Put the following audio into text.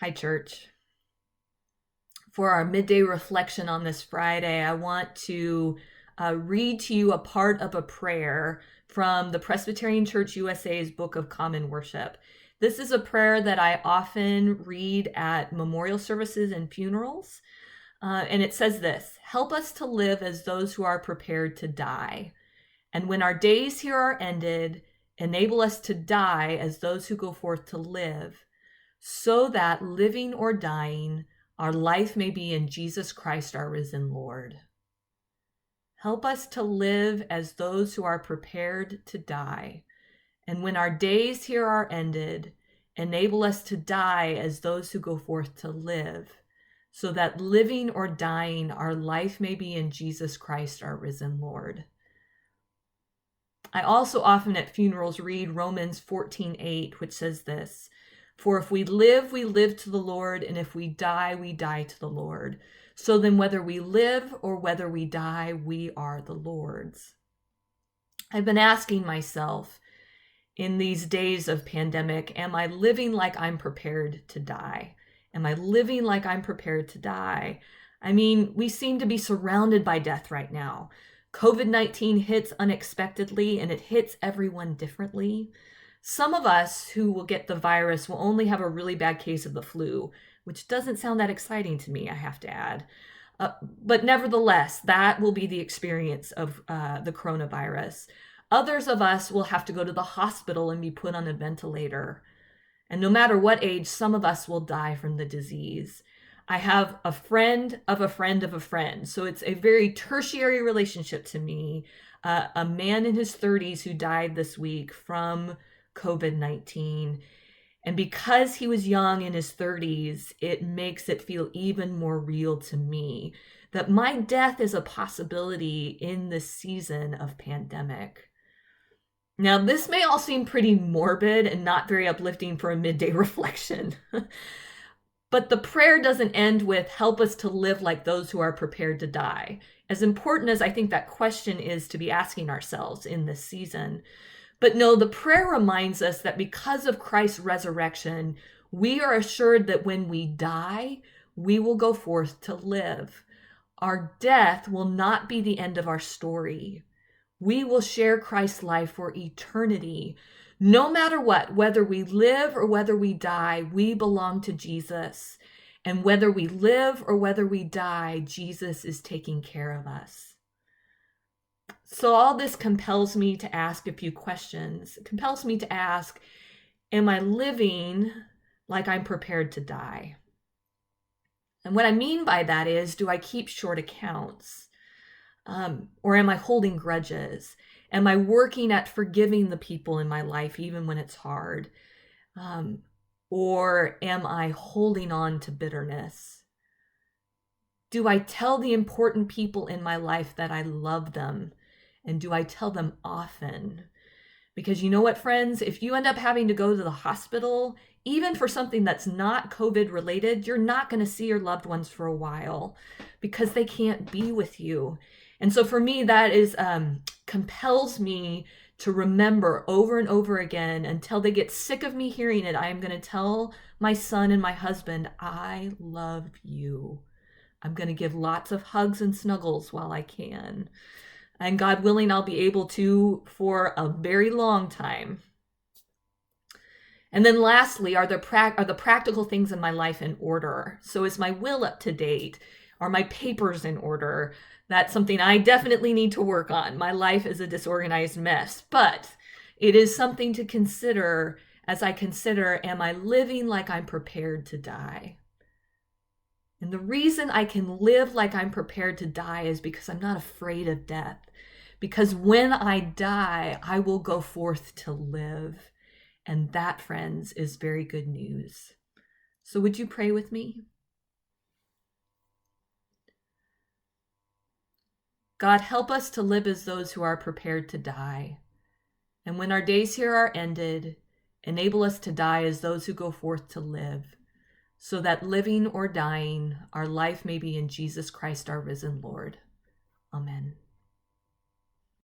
Hi, church. For our midday reflection on this Friday, I want to read to you a part of a prayer from the Presbyterian Church USA's Book of Common Worship. This is a prayer that I often read at memorial services and funerals. And it says this: "Help us to live as those who are prepared to die. And when our days here are ended, enable us to die as those who go forth to live, so that living or dying, our life may be in Jesus Christ, our risen Lord. Help us to live as those who are prepared to die. And when our days here are ended, enable us to die as those who go forth to live, so that living or dying, our life may be in Jesus Christ, our risen Lord." I also often at funerals read Romans 14:8, which says this: "For if we live to the Lord, and if we die to the Lord. So then whether we live or whether we die, we are the Lord's." I've been asking myself in these days of pandemic, am I living like I'm prepared to die? Am I living like I'm prepared to die? I mean, we seem to be surrounded by death right now. COVID-19 hits unexpectedly, and it hits everyone differently. Some of us who will get the virus will only have a really bad case of the flu, which doesn't sound that exciting to me, I have to add. But nevertheless, that will be the experience of the coronavirus. Others of us will have to go to the hospital and be put on a ventilator. And no matter what age, some of us will die from the disease. I have a friend of a friend of a friend. So it's a very tertiary relationship to me. A man in his 30s who died this week from COVID-19. And because he was young in his 30s, it makes it feel even more real to me that my death is a possibility in this season of pandemic. Now, this may all seem pretty morbid and not very uplifting for a midday reflection. But the prayer doesn't end with "help us to live like those who are prepared to die." As important as I think that question is to be asking ourselves in this season. But no, the prayer reminds us that because of Christ's resurrection, we are assured that when we die, we will go forth to live. Our death will not be the end of our story. We will share Christ's life for eternity. No matter what, whether we live or whether we die, we belong to Jesus. And whether we live or whether we die, Jesus is taking care of us. So all this compels me to ask a few questions. It compels me to ask, am I living like I'm prepared to die? And what I mean by that is, do I keep short accounts? Or am I holding grudges? Am I working at forgiving the people in my life even when it's hard? Or am I holding on to bitterness? Do I tell the important people in my life that I love them? And do I tell them often? Because you know what, friends? If you end up having to go to the hospital, even for something that's not COVID related, you're not going to see your loved ones for a while because they can't be with you. And so for me, that is compels me to remember over and over again until they get sick of me hearing it. I am going to tell my son and my husband, I love you. I'm going to give lots of hugs and snuggles while I can. And God willing, I'll be able to for a very long time. And then lastly, are the practical things in my life in order? So is my will up to date? Are my papers in order? That's something I definitely need to work on. My life is a disorganized mess, but it is something to consider as I consider, am I living like I'm prepared to die? And the reason I can live like I'm prepared to die is because I'm not afraid of death. Because when I die, I will go forth to live. And that, friends, is very good news. So would you pray with me? God, help us to live as those who are prepared to die. And when our days here are ended, enable us to die as those who go forth to live, so that living or dying, our life may be in Jesus Christ, our risen Lord. Amen.